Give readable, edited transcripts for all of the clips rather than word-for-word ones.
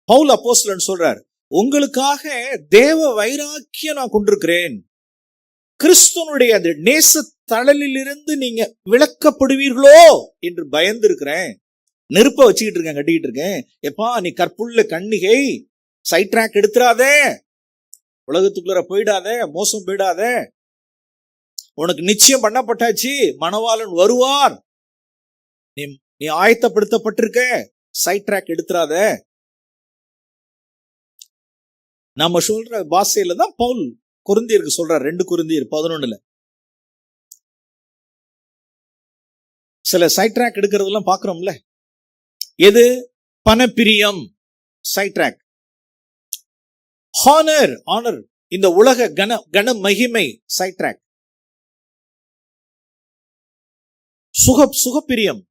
பவுல் அப்போஸ்தலன் சொல்றார், உங்களுக்காக தேவ வைராக்கியம் நான் கொண்டிருக்கிறேன். கிறிஸ்துவனுடைய அந்த நேச தழலிலிருந்து நீங்க விளக்கப்படுவீர்களோ என்று பயந்து இருக்கிறேன். நெருப்ப வச்சுக்கிட்டு இருக்கேன், கட்டிக்கிட்டு இருக்கேன். எப்பா நீ கற்புள்ள கன்னிகை, சைட் ட்ராக் எடுத்துறாதே, உலகத்துக்குள்ள போயிடாத, மோசம் போயிடாத, உனக்கு நிச்சயம் பண்ணப்பட்டாச்சு, மணவாளன் வருவார், நீ ஆயத்தப்படுத்தப்பட்டிருக்க, சைட் ட்ராக் எடுத்துறாத. நம்ம சொல்ற பாஷையில தான் பவுல் கொரிந்தியருக்கு சொல்றார். 2 கொரிந்தியர் 11 சில சைட் ட்ராக் எடுக்கிறதெல்லாம் பாக்குறோம்ல. எது? பணப்பிரியம் சைட் ட்ராக், ஆனர் இந்த உலக கன மகிமை சைட் ட்ராக், சுகப்பிரியம்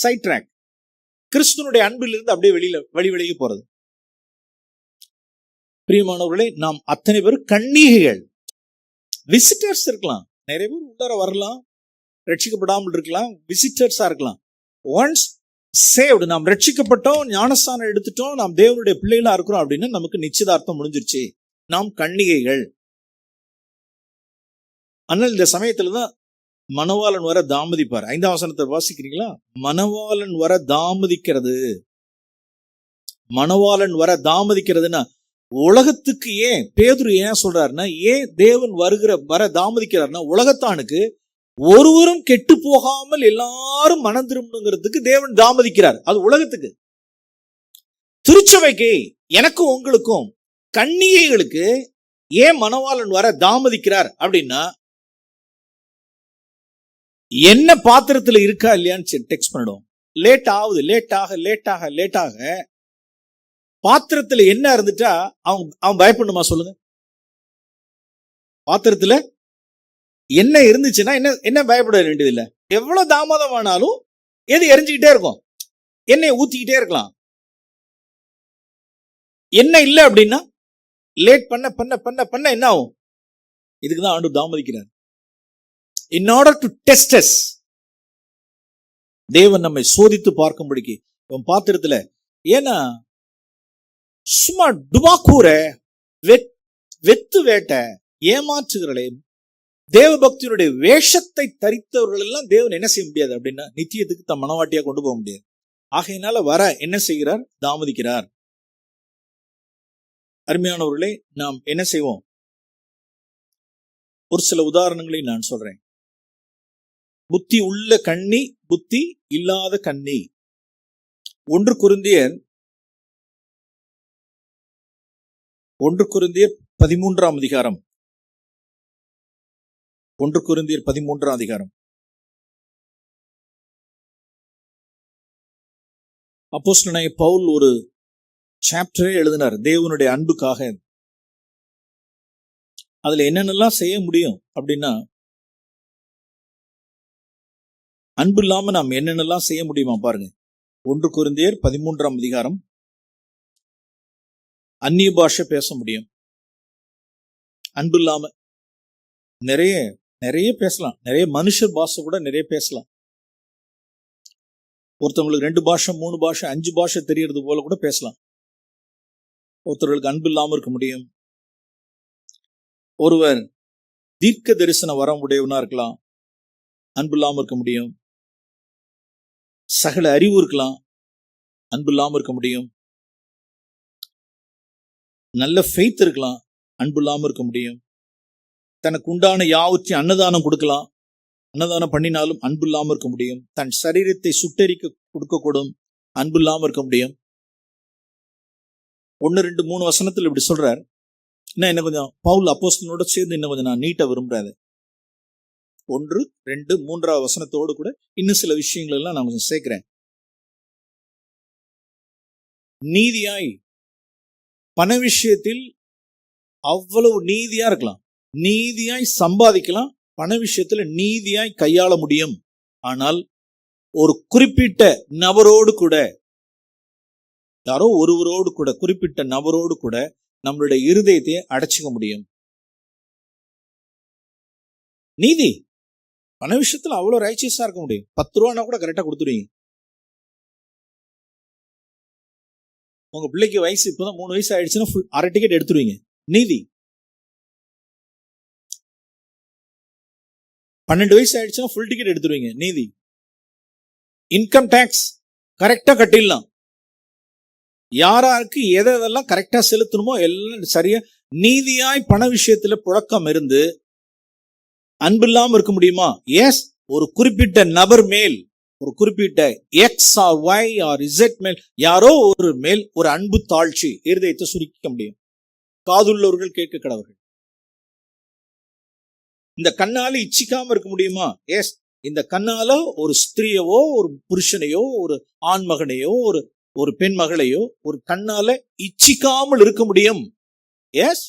சைட் ட்ராக், கிறிஸ்துவனுடைய அன்பிலிருந்து அப்படியே விலகி போறது. பிரியமானவர்களே, நாம் அத்தனை பேரும் கன்னிகைகள். விசிட்டர்ஸ் இருக்கலாம், நிறைய பேர் உள்ளார வரலாம், ரட்சிக்கப்படாமல் இருக்கலாம், விசிட்டர்ஸா இருக்கலாம். ஒன்ஸ் சேவ்டு, நாம் ரட்சிக்கப்பட்டோம், ஞானஸ்தானம் எடுத்துட்டோம், நாம் தேவனுடைய பிள்ளைகளா இருக்கிறோம் அப்படின்னு நமக்கு நிச்சயதார்த்தம் முடிஞ்சிருச்சு, நாம் கன்னிகைகள். ஆனால் இந்த சமயத்துலதான் மணவாளன் வர தாமதிப்பார். 5ஆம் வசனத்தை வாசிக்கிறீங்களா? மணவாளன் வர தாமதிக்கிறது. மணவாளன் வர தாமதிக்கிறதுனா உலகத்துக்கு ஏன் பேதுரு ஏன் சொல்றாருன்னா, ஏன் தேவன் வர தாமதிக்கிறார்னா, உலகத்தானுக்கு ஒருவரும் கெட்டு போகாமல் எல்லாரும் மனம் திரும்பணுங்கிறதுக்கு தேவன் தாமதிக்கிறார். அது உலகத்துக்கு. திருச்சபைக்கு, எனக்கும் உங்களுக்கும் கன்னிகைகளுக்கு ஏன் மணவாளன் வர தாமதிக்கிறார் அப்படின்னா, என்ன பாத்திரத்துல இருக்கா இல்லையான்னு டெக்ஸ்ட் பண்ணிடுவோம். லேட் ஆக பாத்திரத்துல என்ன இருந்துட்டா அவன் பயப்படணுமா சொல்லுங்க? பாத்திரத்துல என்ன இருந்துச்சுன்னா என்ன பயப்பட வேண்டியது இல்லை. எவ்வளவு தாமதம் ஆனாலும் எது எரிஞ்சுக்கிட்டே இருக்கும், எண்ணெயை ஊத்திக்கிட்டே இருக்கலாம். என்ன இல்லை அப்படின்னா லேட் பண்ண பண்ண பண்ண பண்ண என்ன ஆகும்? இதுக்குதான் ஆண்டவர் தாமதிக்கிறார். In order to test us, தேவன் நம்மை சோதித்து பார்க்கும்படிக்கு உன் பாத்திரத்துல. ஏன்னா சும்மா டுமாக்கூர வெத்து வேட்ட ஏமாற்றுகிறளே, தேவ பக்தியினுடைய வேஷத்தை தரித்தவர்கள் எல்லாம் தேவன் என்ன செய்ய முடியாது அப்படின்னா, நித்தியத்துக்கு தம் மனவாட்டியா கொண்டு போக முடியாது. ஆகையினால வர என்ன செய்கிறார்? தாமதிக்கிறார். அருமையானவர்களே, நாம் என்ன செய்வோம்? ஒரு சில உதாரணங்களை நான் சொல்றேன். புத்தி உள்ள கன்னி, புத்தி இல்லாத கன்னி. 1 கொரிந்தியர் 13ஆம் அதிகாரம். 1 கொரிந்தியர் 13ஆம் அதிகாரம். அப்போஸ்தலனாகிய பவுல் ஒரு சாப்டரே எழுதினார் தேவனுடைய அன்புக்காக. அதுல என்னென்னலாம் செய்ய முடியும் அப்படின்னா, அன்பு இல்லாம நாம் என்னென்னலாம் செய்ய முடியுமா பாருங்க. 1 கொரிந்தியர் 13ஆம் அதிகாரம். அந்நிய பாஷை பேச முடியும் அன்பு இல்லாம. நிறைய பேசலாம், நிறைய மனுஷர் பாஷை கூட நிறைய பேசலாம். ஒருத்தவங்களுக்கு 2 பாஷை 3 பாஷை 5 பாஷை தெரியறது போல கூட பேசலாம். ஒருத்தர்களுக்கு அன்பு இல்லாம இருக்க முடியும். ஒருவர் தீர்க்க தரிசன வரம் உடையவனா இருக்கலாம், அன்பு இல்லாம இருக்க முடியும். சகல அறிவு இருக்கலாம், அன்பு இல்லாம இருக்க முடியும். நல்ல ஃபெய்த் இருக்கலாம், அன்பு இல்லாம இருக்க முடியும். தனக்கு உண்டான யாவற்றையும் அன்னதானம் கொடுக்கலாம், அன்னதானம் பண்ணினாலும் அன்பு இல்லாம இருக்க முடியும். தன் சரீரத்தை சுட்டரிக்க கொடுக்கக்கூடும், அன்பு இல்லாம இருக்க முடியும். 1, 2, 3 வசனத்தில் இப்படி சொல்றார். என்ன கொஞ்சம் பவுல் அப்போஸ்தலனோட சேர்ந்து இன்னும் கொஞ்சம் நான் நீட்ட விரும்புறேன். 1, 2, 3ஆவது வசனத்தோடு கூட இன்னும் சில விஷயங்கள் எல்லாம் நான் கொஞ்சம் சேர்க்கிறேன். நீதியாய், பண விஷயத்தில் அவ்வளவு நீதியா இருக்கலாம், நீதியாய் சம்பாதிக்கலாம், பண விஷயத்துல நீதியாய் கையாள முடியும். ஆனால் ஒரு குறிப்பிட்ட நபரோடு கூட, யாரோ ஒருவரோடு கூட, குறிப்பிட்ட நபரோடு கூட நம்மளுடைய இருதயத்தை அடைச்சிக்க முடியும். நீதி பண விஷயத்துல அவ்வளவு ரைச்சியஸா இருக்க முடியும். 10 ரூபானா கூட கரெக்டா கொடுத்துருவீங்க. உங்க பிள்ளைக்கு வயசு இப்பதான் 3 வயசு ஆயிடுச்சுன்னா அரை டிக்கெட் எடுத்துருவீங்க. நீதி. 12 வயசு ஆயிடுச்சுன்னா ஃபுல் டிக்கெட் எடுத்துருவீங்க. நீதி. இன்கம் டாக்ஸ் கரெக்டா கட்டிடலாம். யாராருக்கு எதெல்லாம் கரெக்டா செலுத்தணுமோ எல்லாம் சரியா நீதியாய் பண விஷயத்துல புழக்கம் இருந்து அன்பில்லாம இருக்க முடியுமா? எஸ். ஒரு குறிப்பிட்ட நபர் மேல், ஒரு குறிப்பிட்ட X or Y or Z மேல், யாரோ ஒரு மேல் ஒரு அன்பு தாழ்ச்சி இருதயத்தை சுருக்கிக்க முடியும். காதுள்ளவர்கள் கேட்க கடவர்கள். இந்த கண்ணால இச்சிக்காம இருக்க முடியுமா? எஸ். இந்த கண்ணால ஒரு ஸ்திரியவோ ஒரு புருஷனையோ ஒரு ஆண் மகனையோ ஒரு பெண் மகளையோ ஒரு கண்ணால இச்சிக்காமல் இருக்க முடியும். எஸ்.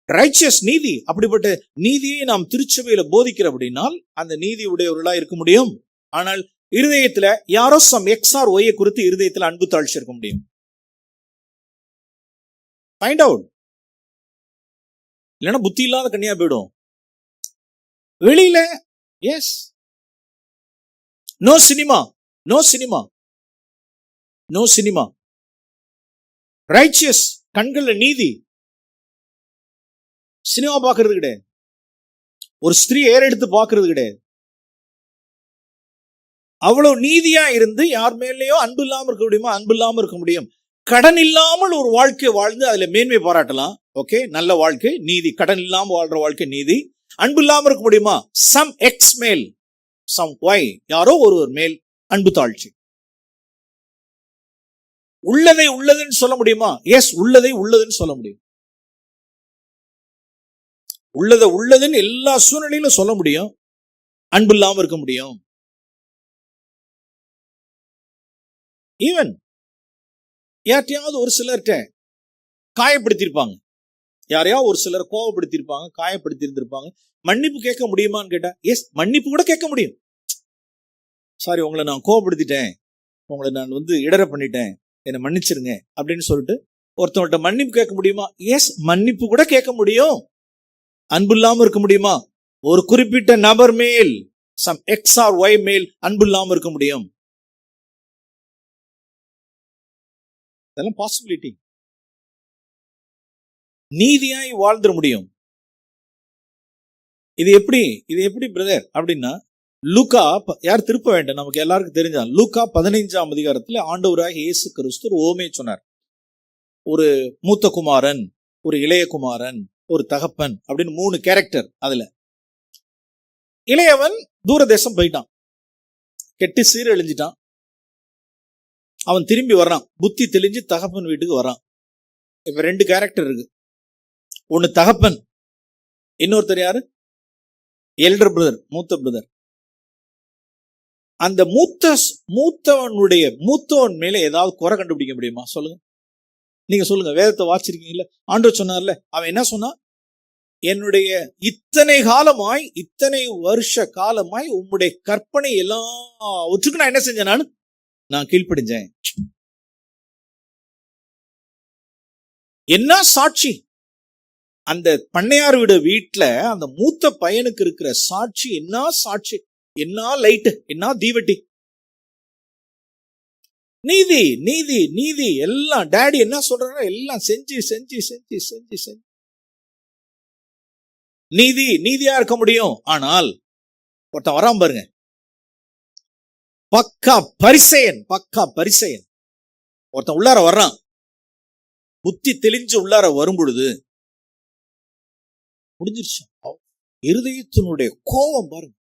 ரைச்சஸ் நீதி. அப்படிப்பட்ட நீதியை நாம் திருச்சபையில போதிக்கிற அப்படின்னால் அந்த நீதி உடையவர்களா இருக்க முடியும். ஆனால் இருதயத்துல யாரோ சம் எக்ஸ் ஆர் ஒய்யை குறித்து இருதயத்துல அன்பு தாழ்ச்சி இருக்க முடியும். Find out. இல்லைன்னா புத்தி இல்லாத கன்னியா போயிடும். வெளியில எஸ். No cinema, no cinema, no cinema. Righteous கண்கள்ல நீதி. சினிமா பாக்குறது கிடையாது. ஒரு ஸ்திரீ ஏறெடுத்து பாக்குறது கிடையாது. அவ்வளவு நீதியா இருந்து யார் மேலேயோ அன்பு இல்லாம இருக்க முடியுமா? அன்பு இல்லாம இருக்க முடியும். கடன் இல்லாமல் ஒரு வாழ்க்கை வாழ்ந்து அதுல மேன்மை பாராட்டலாம். ஓகே, நல்ல வாழ்க்கை நீதி. கடன் இல்லாம வாழ்ற வாழ்க்கை நீதி. அன்பு இல்லாம இருக்க முடியுமா? சம் எக்ஸ் மேல், சம் ஒய், யாரோ ஒருவர் மேல் அன்பு தாழ்ச்சி. உள்ளதை உள்ளதுன்னு சொல்ல முடியுமா? எஸ். உள்ளதை உள்ளதுன்னு சொல்ல முடியும். உள்ளதை உள்ளதுன்னு எல்லா சூழ்நிலையிலும் சொல்ல முடியும். அன்பு இல்லாம இருக்க முடியும். ஈவன் யார்ட்டையாவது ஒரு சிலர்கிட்ட காயப்படுத்திருப்பாங்க. யாரையாவது ஒரு சிலர் கோவப்படுத்திருப்பாங்க, காயப்படுத்தி இருந்திருப்பாங்க. மன்னிப்பு கேட்க முடியுமான்னு கேட்டா எஸ், மன்னிப்பு கூட கேட்க முடியும். சாரி, உங்களை நான் கோவப்படுத்திட்டேன், உங்களை நான் இடற பண்ணிட்டேன், என்னை மன்னிச்சிருங்க அப்படின்னு சொல்லிட்டு ஒருத்தவங்கள்ட்ட மன்னிப்பு கேட்க முடியுமா? எஸ், மன்னிப்பு கூட கேட்க முடியும். அன்பு இல்லாம இருக்க முடியுமா? ஒரு குறிப்பிட்ட நபர் மேல், சம் எக்ஸ் ஆர் ஒய் மேல் அன்பு இல்லாம இருக்க முடியும். அதெல்லாம் பாசிபிலிட்டி. நீதியாய் வாழ்ந்துட முடியும். இது எப்படி பிரதர் அப்படின்னா, லூக்கா, யார் திருப்ப வேண்டாம், நமக்கு எல்லாருக்கும் தெரிஞ்சா, லூக்கா 15ஆம் அதிகாரத்துல ஆண்டவராகிய இயேசு கிறிஸ்து ஒரு ஓமையை சொன்னார். ஒரு மூத்த குமாரன், ஒரு இளைய குமாரன், ஒரு தகப்பன் அப்படின்னு 3 கேரக்டர். அதுல இளையவன் தூரதேசம் போயிட்டான், கெட்டு சீரழிஞ்சிட்டான். அவன் திரும்பி வர்றான், புத்தி தெளிஞ்சு தகப்பன் வீட்டுக்கு வர்றான். இப்ப 2 கேரக்டர் இருக்கு. ஒன்னு தகப்பன், இன்னொருத்தர் யாரு? எல்டர் பிரதர், மூத்த பிரதர். அந்த மூத்தவன் மேல ஏதாவது குறை கண்டுபிடிக்க முடியுமா? சொல்லுங்க, நீங்க சொல்லுங்க. வேதத்தை வாசிச்சிருக்கீங்கல்ல, ஆண்டவர் சொன்னார்ல, அவன் என்ன சொன்னா? என்னுடைய இத்தனை வருஷ காலமாய் உம்முடைய கற்பனை எல்லாவற்றுக்கும் நான் என்ன செஞ்சேன்? நான் கீழ்ப்படிஞ்சேன். என்ன சாட்சி! அந்த பண்ணையார் வீட்டுல அந்த மூத்த பையனுக்கு இருக்கிற சாட்சி என்ன சாட்சி! என்ன லைட்டு, என்ன தீவட்டி! நீதி நீதி நீதி. எல்லாம் டாடி என்ன சொல்றாரோ எல்லாம் செஞ்சு செஞ்சு செஞ்சு செஞ்சு செஞ்சு நீதியா இருக்க முடியும். ஆனால் ஒருத்தன் வராம பாருங்க, பக்கா பரிசேயன். ஒருத்தன் உள்ளார வர்றான், புத்தி தெளிஞ்சு உள்ளார வரும் பொழுது முடிஞ்சிருச்சு. இருதயத்தினுடைய கோபம் பாருங்க.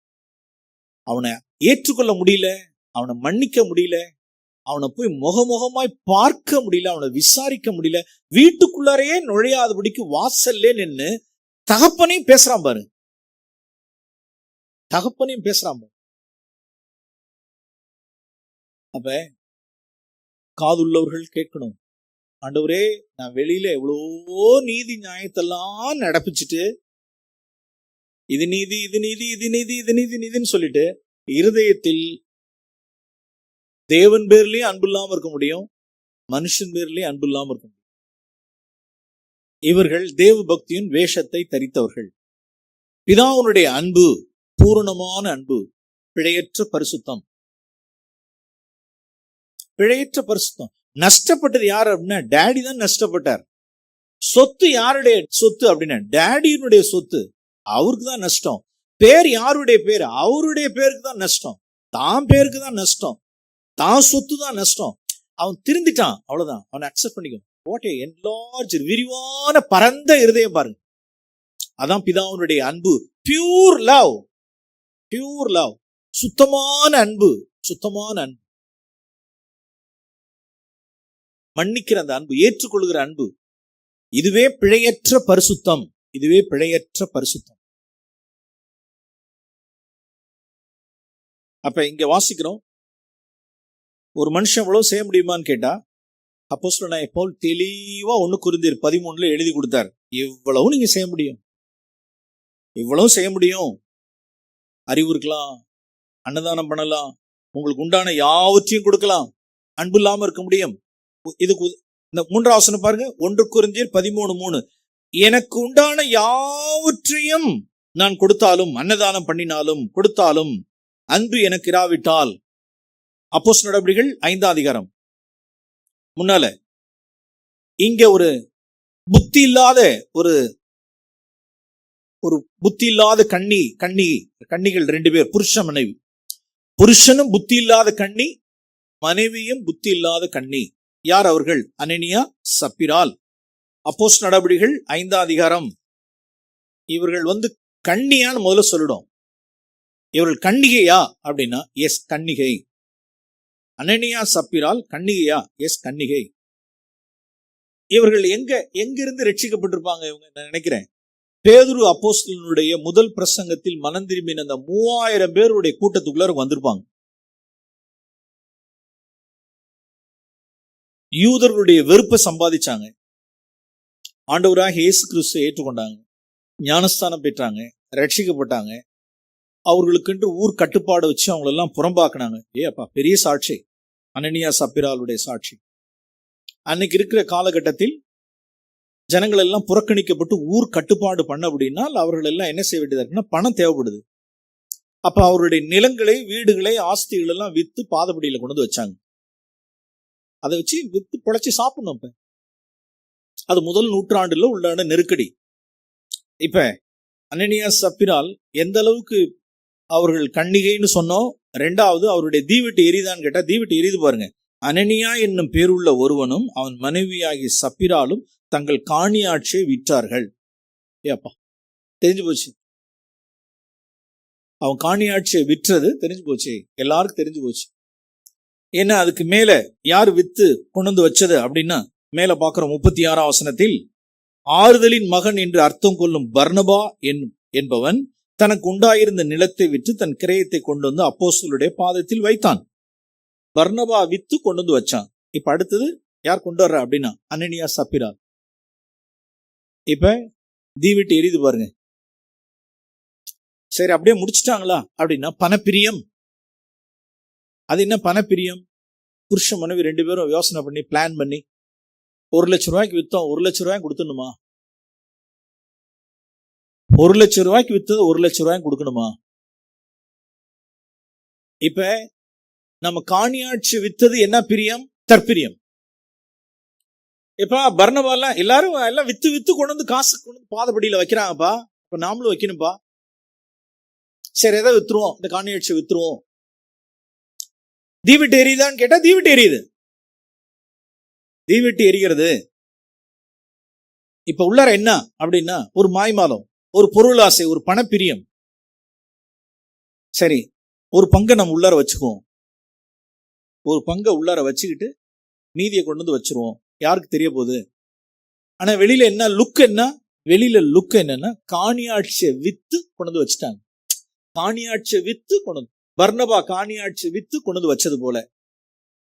அவனை ஏற்றுக்கொள்ள முடியல, அவனை மன்னிக்க முடியல, அவனை போய் முகமுகமாய் பார்க்க முடியல, அவனை விசாரிக்க முடியல. வீட்டுக்குள்ளாரையே நுழையாதபடிக்கு வாசல்லே நின்னு தகப்பனையும் பேசுறான் பாரு. அப்ப காதுள்ளவர்கள் கேட்கணும். ஆண்டவரே, நான் வெளியில எவ்வளவோ நீதி நியாயத்தெல்லாம் நடப்பிச்சுட்டு இது நீதி இது நீதி இது நீதி இது நீதி நீதின்னு சொல்லிட்டு இருதயத்தில் தேவன் பேர்லயும் அன்பு இல்லாம இருக்க முடியும், மனுஷன் பேர்லயும் அன்பு இல்லாம இருக்க முடியும். இவர்கள் தேவ பக்தியின் வேஷத்தை தரித்தவர்கள். பிதாவுனுடைய அன்பு பூரணமான அன்பு, பிழையற்ற பரிசுத்தம். நஷ்டப்பட்டது யார் அப்படின்னா டேடி தான் நஷ்டப்பட்டார். சொத்து யாருடைய சொத்து அப்படின்னா டேடியினுடைய சொத்து, அவருக்கு தான் நஷ்டம். பேர் யாருடைய பேர்? அவருடைய பேருக்கு தான் நஷ்டம். தான் பேருக்கு தான் நஷ்டம், தான் சொத்து தான் நஷ்டம். அவன் திருந்திட்டான், அவ்வளவுதான். அவனை அக்செப்ட் பண்ணிக்கும். வாட் ஏ என்லார்ஜ், விரிவான பரந்த இருதயம் பாருங்க. அதான் பிதாவுடைய அன்பு. பியூர் லவ், பியூர் லவ், சுத்தமான அன்பு, சுத்தமான அன்பு, மன்னிக்கிற அந்த அன்பு, ஏற்றுக்கொள்கிற அன்பு. இதுவே பிழையற்ற பரிசுத்தம், இதுவே பிழையற்ற பரிசுத்தம். அப்ப இங்க வாசிக்கிறோம், ஒரு மனுஷன் எவ்வளவு செய்ய முடியுமான்னு கேட்டா, அப்போஸ்தலனாகிய பவுல் தெளிவா 1 கொரிந்தியர் 13 எழுதி கொடுத்தார். இவ்வளவு நீங்க செய்ய முடியும், இவ்வளவு செய்ய முடியும். அறிவு இருக்கலாம், அன்னதானம் பண்ணலாம், உங்களுக்கு உண்டான யாவற்றையும் கொடுக்கலாம், அன்பு இல்லாம இருக்க முடியும். இதுக்கு இந்த 3ஆம் வசனம் பாருங்க, 1 கொரிந்தியர் 13:3. எனக்கு உண்டான யாவற்றையும் நான் கொடுத்தாலும், அன்னதானம் பண்ணினாலும் கொடுத்தாலும், அன்பு எனக்கு இராவிட்டால். அப்போஸ்தலர் நடவடிக்கைகள் 5ஆம் அதிகாரம் முன்னால இங்க ஒரு புத்தி இல்லாத ஒரு புத்தி இல்லாத கன்னிகள் 2 பேர், புருஷன் மனைவி. புருஷனும் புத்தி இல்லாத கன்னி, மனைவியும் புத்தி இல்லாத கன்னி. யார் அவர்கள்? அனனியா, சப்பிரால். அப்போஸ்தலர் நடவடிக்கைகள் 5ஆம் அதிகாரம். இவர்கள் கன்னியான்னு முதல்ல சொல்லிடும். இவர்கள் கன்னிகையா அப்படின்னா எஸ் கன்னிகை. அனனியா, சப்பிரால் கன்னிகையா? எஸ் கன்னிகை. இவர்கள் எங்கிருந்து ரட்சிக்கப்பட்டிருப்பாங்க இவங்க? நான் நினைக்கிறேன் பேதுரு அப்போஸ்தலனுடைய முதல் பிரசங்கத்தில் மனம் திரும்பின அந்த 3000 பேருடைய கூட்டத்துக்குள்ள வந்திருப்பாங்க. யூதர்களுடைய வெறுப்பை சம்பாதிச்சாங்க. ஆண்டவராக இயேசு கிறிஸ்துவை ஏற்றுக்கொண்டாங்க, ஞானஸ்தானம் பெற்றாங்க, ரட்சிக்கப்பட்டாங்க. அவர்களுக்கென்று ஊர் கட்டுப்பாடு வச்சு அவங்களெல்லாம் புறம்பாக்குனாங்க. அப்பா, பெரிய சாட்சி அனனியா சப்பிராலுடைய சாட்சி. அன்னைக்கு இருக்கிற காலகட்டத்தில் ஜனங்கள் எல்லாம் புறக்கணிக்கப்பட்டு ஊர் கட்டுப்பாடு பண்ண அப்படின்னா அவர்கள் எல்லாம் என்ன செய்ய வேண்டியதா இருக்குன்னா பணம் தேவைப்படுது. அப்ப அவருடைய நிலங்களை, வீடுகளை, ஆஸ்திகள் எல்லாம் வித்து பாதபடியில கொண்டு வச்சாங்க. அதை வச்சு வித்து பொழைச்சி சாப்பிடணும். இப்ப அது முதல் நூற்றாண்டுல உள்ளான நெருக்கடி. இப்ப அனனியா சப்பிரால் எந்த அளவுக்கு அவர்கள் கன்னிகைன்னு சொன்னோம். 2வது அவருடைய தீவெட்டு எரியுதான்னு கேட்டா தீவெட்டு எரியுது பாருங்க. அனனியா என்னும் பேருள்ள ஒருவனும் அவன் மனைவியாகி சப்பிராலும் தங்கள் காணியாட்சியை விற்றார்கள். ஏப்பா, தெரிஞ்சு போச்சு. அவன் காணியாட்சியை விற்றது தெரிஞ்சு போச்சு, எல்லாருக்கும் தெரிஞ்சு போச்சு. ஏன்னா அதுக்கு மேல யார் வித்து கொண்டு வச்சது அப்படின்னா மேல பாக்குறோம் 36ஆம் வசனத்தில், ஆறுதலின் மகன் என்று அர்த்தம் கொள்ளும் பர்னபா என்பவன் தனக்கு உண்டாயிருந்த நிலத்தை விற்று தன் கிரயத்தை கொண்டு வந்து அப்போஸ்தலருடைய பாதத்தில் வைத்தான். பர்னபா வித்து கொண்டு வந்து வச்சான். இப்ப அடுத்தது யார் கொண்டு வர்ற அப்படின்னா அனனியா சப்பிரால். இப்ப தீவிட்டு எரியுது பாருங்க. சரி, அப்படியே முடிச்சுட்டாங்களா அப்படின்னா பணப்பிரியம். அது என்ன பணப்பிரியம்? புருஷ மனைவி 2 பேரும் யோசனை பண்ணி பிளான் பண்ணி 1 லட்சம் ரூபாய்க்கு வித்தோம், 1 லட்சம் ரூபாய்க்கு கொடுத்துடணுமா? 1 லட்சம் ரூபாய்க்கு வித்தது 1 லட்சம் ரூபாய்க்கு கொடுக்கணுமா? இப்ப நம்ம காணியாட்சி வித்தது என்ன பிரியம்? தற்பிரியம். இப்ப பர்னபாலாம் எல்லாரும் எல்லாம் வித்து கொண்டு வந்து காசு கொண்டு வந்து பாதபடியில வைக்கிறாங்கப்பா, இப்ப நாமளும் வைக்கணும்பா. சரி, எதை வித்துருவோம்? இந்த காணியாட்சி வித்துருவோம். தீவிட்டு எரியுதான்னு கேட்டா தீவிட்டு எரியுது. தீவிட்டு எரிகிறது. இப்ப உள்ளார என்ன அப்படின்னா ஒரு மாய்மாலம், ஒரு பொருளாசை, ஒரு பணப்பிரியம். சரி, ஒரு பங்கை நம்ம உள்ளார வச்சுக்குவோம். ஒரு பங்கை உள்ளார வச்சுக்கிட்டு மீதியை கொண்டு வந்து வச்சிருவோம். யாருக்கு தெரிய போகுது? ஆனா வெளியில என்ன லுக்? வெளியில லுக் என்னன்னா காணியாட்சியை வித்து கொண்டு வந்து வச்சுட்டாங்க. காணியாட்சியை வித்து கொண்டு, பர்னபா காணியாட்சி வித்து கொண்டு வந்து வச்சது போல.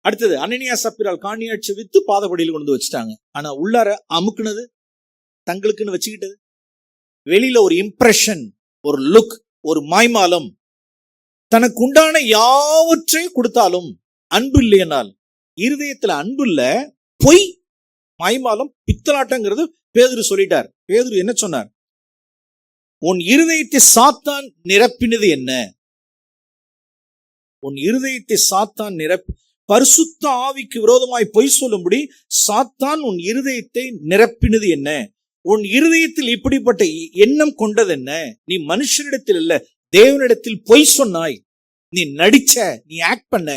அடுத்தது அனனியா சப்பிரால் காணியாட்சி வித்து பாதபடியில் கொண்டு வந்து வச்சுட்டாங்க. ஆனா உள்ளார அமுக்குனது தங்களுக்குன்னு வச்சுக்கிட்டது. வெளியில ஒரு இம்ப்ரெஷன், ஒரு லுக், ஒரு மாய்மாலம். தனக்கு உண்டான யாவற்றையும் கொடுத்தாலும் அன்பு இல்லையனால், இருதயத்துல அன்பு இல்ல, பொய், மாய்மாலம், பித்தலாட்டங்கிறது பேதுரு சொல்லிட்டார். பேதுரு என்ன சொன்னார்? உன் இருதயத்தை சாத்தான் நிரப்பினது என்ன? உன் இருதயத்தை சாத்தான் பரிசுத்த ஆவிக்கு விரோதமாய் பொய் சொல்லும்படி சாத்தான் உன் இருதயத்தை நிரப்பினது என்ன? உன் இருதயத்தில் இப்படிப்பட்ட எண்ணம் கொண்டது என்ன? நீ மனுஷனிடத்தில் இல்ல, தேவனிடத்தில் பொய் சொன்னாய். நீ நடிச்ச, நீ ஆக்ட் பண்ண,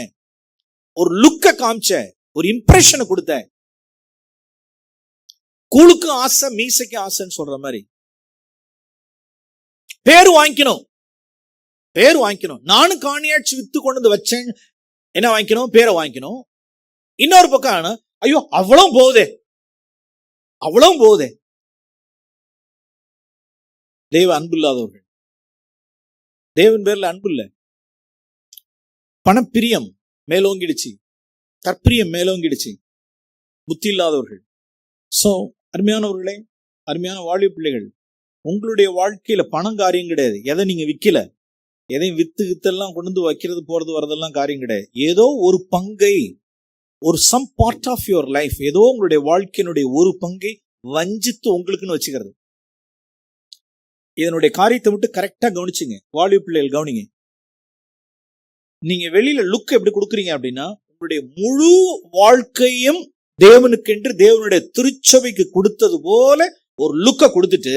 ஒரு லுக்க காமிச்ச, ஒரு இம்ப்ரெஷனை கொடுத்த. கூழுக்கு ஆசை, மீசைக்கு ஆசைன்னு சொல்ற மாதிரி. பேரு வாங்கிக்கணும், பேர் வாங்கிக்கணும். நானும் காணியாட்சி வித்து கொண்டு வந்து வச்சேன், என்ன வாங்கிக்கணும்? பேரை வாங்கிக்கணும். இன்னொரு பக்கம், ஐயோ அவ்வளவு போகுதே, அவ்வளவு போகுதே. தேவ அன்பு இல்லாதவர்கள், தேவன் பேர்ல அன்பு இல்ல. பணப்பிரியம் மேலோங்கிடுச்சு, தற்பிரியம் மேலோங்கிடுச்சு, புத்தி இல்லாதவர்கள். சோ அருமையானவர்களே, அருமையான வாலிப பிள்ளைகள், உங்களுடைய வாழ்க்கையில பணம் காரியம் கிடையாது. எதை நீங்க விக்கல, எதையும் வித்தெல்லாம் கொண்டு வந்து வைக்கிறது போறது வரதெல்லாம் காரியம் கிடையாது. ஏதோ ஒரு பங்கை, ஒரு some part of your life, ஏதோ உங்களுடைய வாழ்க்கையினுடைய ஒரு பங்கை வஞ்சித்து உங்களுக்குன்னு வச்சுக்கிறது. இதனுடைய காரியத்தை விட்டு கரெக்டா கவனிச்சுங்க. வாலிப பிள்ளைகள் கவனிங்க. நீங்க வெளியில லுக் எப்படி கொடுக்குறீங்க அப்படின்னா, உங்களுடைய முழு வாழ்க்கையும் தேவனுக்கென்று தேவனுடைய திருச்சபைக்கு கொடுத்தது போல ஒரு லுக்க கொடுத்துட்டு,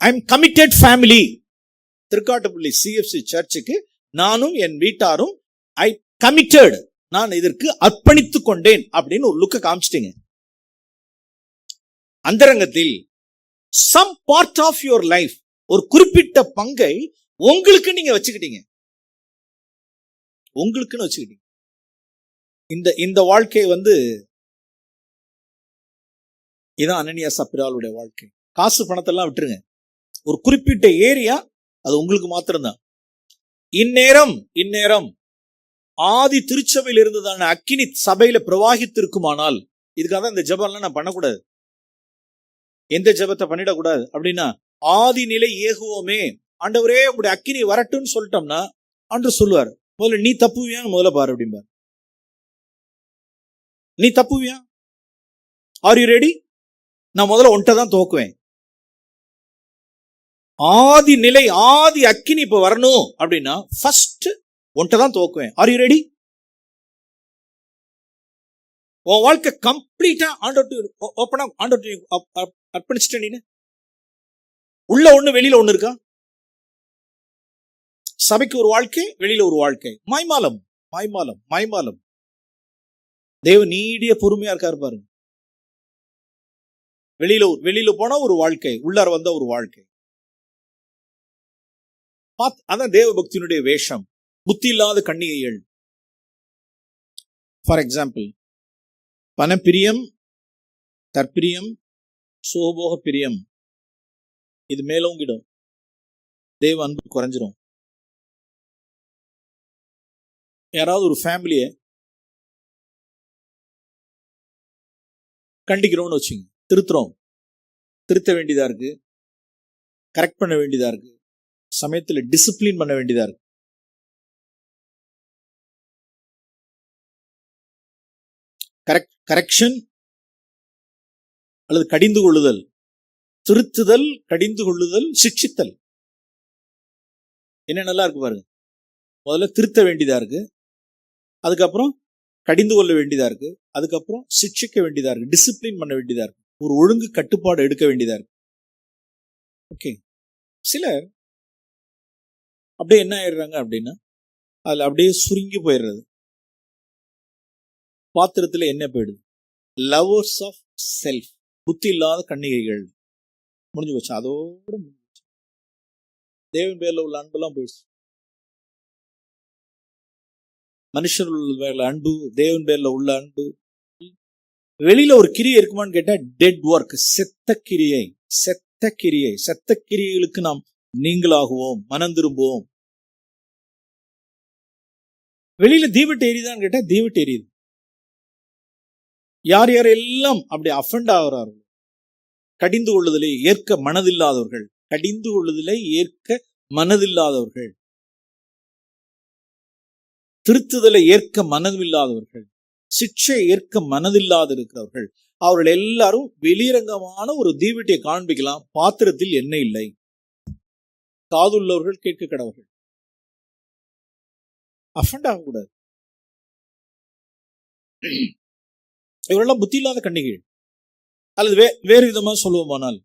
I am committed family, Thirukattupalli CFC சர்ச்சுக்கு நானும் என் வீட்டாரும் ஐ கமிட்டட், நான் இதற்கு அர்ப்பணித்துக் கொண்டேன் அப்படின்னு ஒரு லுக்க காமிச்சிட்டீங்க. அந்தரங்கத்தில் some part of your life, ஒரு குறிப்பிட்ட பங்கை உங்களுக்கு நீங்க வச்சுக்கிட்டீங்க, உங்களுக்குன்னு வச்சுக்கிட்டீங்க. இந்த வாழ்க்கை இதான் அனனியா சப்பிராளுடைய வாழ்க்கை. காசு பணத்தெல்லாம் விட்டுருங்க, ஒரு குறிப்பிட்ட ஏரியா அது உங்களுக்கு மாத்திரம்தான். இந்நேரம் ஆதி திருச்சபையில் இருந்ததான அக்கினி சபையில பிரவாகித்திருக்குமானால், இதுக்காக தான் இந்த ஜெபம்லாம் நான் பண்ணக்கூடாது. எந்த ஜெபத்தை பண்ணிடக்கூடாது அப்படின்னா, ஆதி நிலை ஏகுவோமே, ஆண்டவரே உங்களுடைய அக்கினி வரட்டும்னு சொல்லிட்டோம்னா ஆண்டவர் சொல்லுவார், முதல்ல நீ தப்புவியான்னு முதல்ல பாரு அப்படிம்பார். நீ தப்புவியா? Are you ready? நான் முதல்ல ஒன்றை தான் துவக்குவேன். ஆதி நிலை, ஆதி அக்கினி இப்ப வரணும் அப்படின்னா ஃபர்ஸ்ட் ஒன்றை தான் துவக்குவேன். Are you ready? உன் வாழ்க்கை கம்ப்ளீட்டா ஆண்டவருக்கு ஓப்பனா ஆண்டவருக்கு அர்ப்பணிச்சுட்ட. நீ உள்ள ஒண்ணு வெளியில ஒண்ணு இருக்கா? சபைக்கு ஒரு வாழ்க்கை, வெளியில ஒரு வாழ்க்கை. மாய்மாலம் மாய்மாலம் மாய்மாலம். தேவ நீடிய பொறுமையா இருக்காரு பாருங்க. வெளியில போனா ஒரு வாழ்க்கை, உள்ளார வந்த ஒரு வாழ்க்கை. அதான் தேவ பக்தியினுடைய வேஷம். புத்தி இல்லாத கன்னிகைகள். ஃபார் எக்ஸாம்பிள், பணப்பிரியம், தற்பிரியம், சோபோக பிரியம், இது மேலோங்கிடும், தேவ அன்பு குறைஞ்சிரும். யாராவது ஒரு ஃபேமிலியை கண்டிக்கிறோம்னு வச்சுங்க, திருத்த வேண்டியதா இருக்கு, கரெக்ட் பண்ண வேண்டியதா இருக்கு, சமயத்தில் டிசிப்ளின் பண்ண வேண்டியதா இருக்கு. கரெக்ஷன் அல்லது கடிந்து கொள்ளுதல், திருத்துதல், கடிந்து கொள்ளுதல், சிக்ஷித்தல், என்ன நல்லா இருக்கு பாருங்க. முதல்ல திருத்த வேண்டியதா இருக்கு, அதுக்கப்புறம் கடிந்து கொள்ள வேண்டியதா இருக்கு, அதுக்கப்புறம் சிக்ஷிக்க வேண்டியதா இருக்கு, டிசிப்ளின் பண்ண வேண்டியதா இருக்கு, ஒரு ஒழுங்கு கட்டுப்பாடு எடுக்க வேண்டியதா இருக்கு. ஓகே, சிலர் அப்படியே என்ன ஆயிடுறாங்க அப்படின்னா, அதுல அப்படியே சுருங்கி போயிடுறது, பாத்திரத்துல என்ன போயிடுது. லவர்ஸ் ஆஃப் செல்ஃப், புத்தி இல்லாத கன்னிகைகள். முடிஞ்சு போச்சு, அதோட முடிஞ்சு போச்சு. தேவன் பேர்ல உள்ள அன்பெல்லாம் போயிடுச்சு. மனுஷர் பேர்ல அன்பு, தேவன் பேர்ல உள்ள அன்பு. வெளியில ஒரு கிரியை இருக்குமான்னு கேட்டா டெட் ஒர்க், செத்த கிரியை, செத்த கிரியை. செத்த கிரியைகளுக்கு நாம் நீங்களாகுவோம், மனம் திரும்புவோம். வெளியில தீவட்டு எரியுதான்னு கேட்டா தீவட்டு எரியுது. யார் யாரெல்லாம் அப்படி அஃபெண்ட் ஆகிறார்கள், கடிந்து கொள்ளுதலை ஏற்க மனதில்லாதவர்கள், கடிந்து கொள்ளுதலை ஏற்க மனதில்லாதவர்கள், திருத்துதலை ஏற்க மனதில்லாதவர்கள், சிக்ஷை ஏற்க மனதில்லாத இருக்கிறவர்கள், அவர்கள் எல்லாரும் வெளியரங்கமான ஒரு தீவட்டியை காண்பிக்கலாம், பாத்திரத்தில் எண்ணெய் இல்லை. காதுள்ளவர்கள் கேட்க கடவர்கள். அஃபண்ட் ஆகக்கூடாது. இவரெல்லாம் புத்தி இல்லாத கன்னிகைகள். அல்லது வேறு விதமா சொல்லுவோமானால்,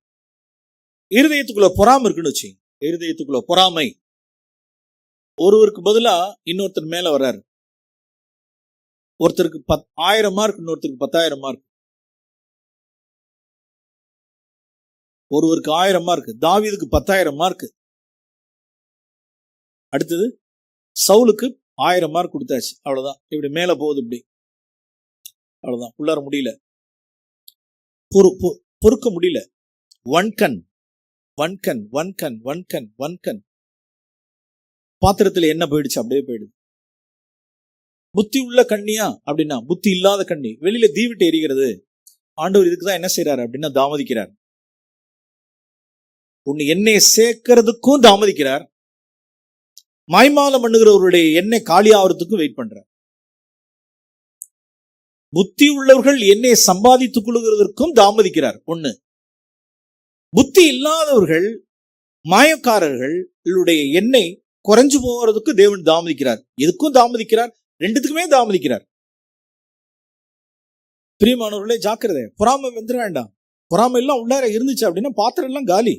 இருதயத்துக்குள்ள பொறாமை இருக்குன்னு வச்சு, இருதயத்துக்குள்ள பொறாமை, ஒருவருக்கு பதிலா இன்னொருத்தர் மேல வர்றாரு. ஒருத்தருக்கு 1000 மார்க், இன்னொருத்தருக்கு 10,000 மார்க். ஒருவருக்கு 1000 மார்க், தாவீதுக்கு 10,000 மார்க். அடுத்தது சவுலுக்கு 1000 மார்க் கொடுத்தாச்சு. அவ்வளவுதான். இப்படி மேல போகுது, இப்படி அவ்வளவுதான். உள்ளார முடியல, பொறுக்க முடியல. ஒன் கண் பாத்திரத்துல என்ன போயிடுச்சு, அப்படியே போயிடுது. புத்தி உள்ள கண்ணியா அப்படின்னா புத்தி இல்லாத கண்ணி. வெளியில தீவிட்டு எரிகிறது. ஆண்டவர் இதுக்குதான் என்ன செய்யறாரு அப்படின்னா தாமதிக்கிறார். உன்னை எண்ணெய் சேர்க்கிறதுக்கும் தாமதிக்கிறார். மாய்மாலம் பண்ணுகிறவருடைய எண்ணெய் காலி ஆகிறதுக்கும் வெயிட் பண்றார். புத்தி உள்ளவர்கள் எண்ணெய் சம்பாதித்துக் கொள்கிறதற்கும் தாமதிக்கிறார். ஒண்ணு. புத்தி இல்லாதவர்கள், மாயக்காரர்களுடைய எண்ணெய் குறைஞ்சு போகிறதுக்கு தேவன் தாமதிக்கிறார். எதுக்கும் தாமதிக்கிறார், ரெண்டுத்துக்குமே தாமதிக்கிறார். பிரியமானவர்களே, ஜாக்கிரதை. பொறாமை வந்துட வேண்டாம். பொறாமை எல்லாம் உள்ளார இருந்துச்சு அப்படின்னா பாத்திரம் எல்லாம் காலி.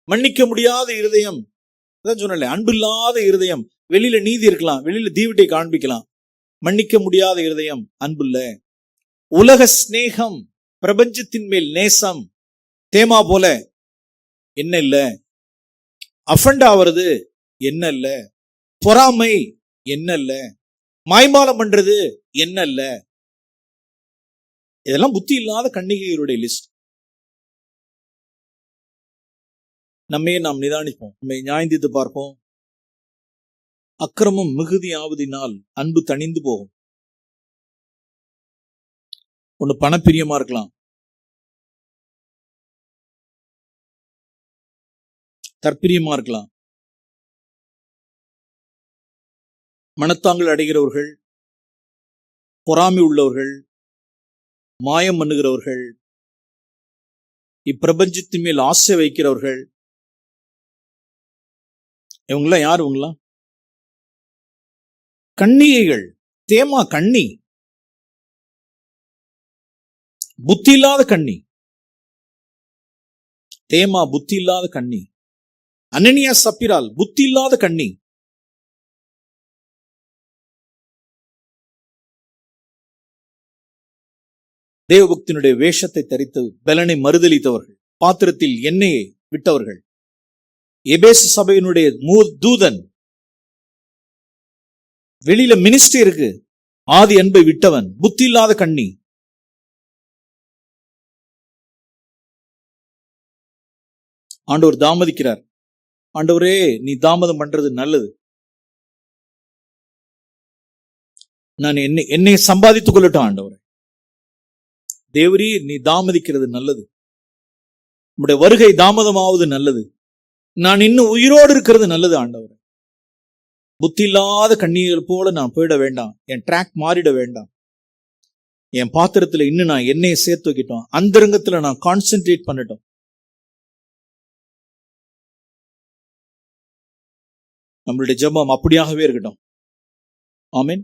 மன்னிக்க முடியாத இருதயம், அதான் சொன்னல, அன்பு இல்லாத இருதயம். வெளியில நீதி இருக்கலாம், வெளியில தீவிட்டை காண்பிக்கலாம். மன்னிக்க முடியாத இருதயம், அன்புல்ல. உலக சிநேகம், பிரபஞ்சத்தின் மேல் நேசம், தேமா போல என்ன இல்ல. அஃபண்ட் ஆவது என்ன இல்ல. பொறாமை என்ன இல்ல. மாய்மாலம் பண்றது என்ன இல்ல. இதெல்லாம் புத்தி இல்லாத கன்னிகைகளுடைய லிஸ்ட். நம்மையே நாம் நிதானிப்போம், நம்மை நியாயந்தித்து பார்ப்போம். அக்கிரமம் மிகுதியாவதினால் அன்பு தணிந்து போகும். ஒண்ணு பணப்பிரியமா இருக்கலாம், தற்பிரியமா இருக்கலாம், மனத்தாங்கள் அடைகிறவர்கள், பொறாமை உள்ளவர்கள், மாயம் பண்ணுகிறவர்கள், இப்பிரபஞ்சத்தின் மேல் ஆசை வைக்கிறவர்கள். இவங்கெல்லாம் யார்? இவங்கெல்லாம் கன்னிகைகள். தேமா கன்னி, புத்தி இல்லாத கன்னி. தேமா புத்தி இல்லாத கன்னி. அனனியா சப்பிரால் புத்தி இல்லாத கன்னி. தேவபக்தியினுடைய வேஷத்தை தரித்து பலனை மறுதலித்தவர்கள், பாத்திரத்தில் எண்ணெயை விட்டவர்கள். எபேசு சபையினுடைய தூதன், வெளியில மினிஸ்ட்ரி இருக்கு, ஆதி அன்பை விட்டவன், புத்தி இல்லாத கண்ணி. ஆண்டவர் தாமதிக்கிறார். ஆண்டவரே, நீ தாமதம் பண்றது நல்லது. நான் என்னை சம்பாதித்துக் கொள்ளட்டும் ஆண்டவரே. தேவரீ, நீ தாமதிக்கிறது நல்லது. உம்முடைய வருகை தாமதமாவது நல்லது. நான் இன்னும் உயிரோடு இருக்கிறது நல்லது ஆண்டவரே. புத்தி இல்லாத கன்னிகைகள் போல நான் போயிட வேண்டாம். என் ட்ராக் மாறிட வேண்டாம். என் பாத்திரத்துல இன்னும் நான் எண்ணெயை சேர்த்து வைக்கிட்டோம். அந்தரங்கத்துல நான் கான்சென்ட்ரேட் பண்ணட்டும். நம்மளுடைய ஜெபம் அப்படியாகவே இருக்கட்டும். ஆமென்.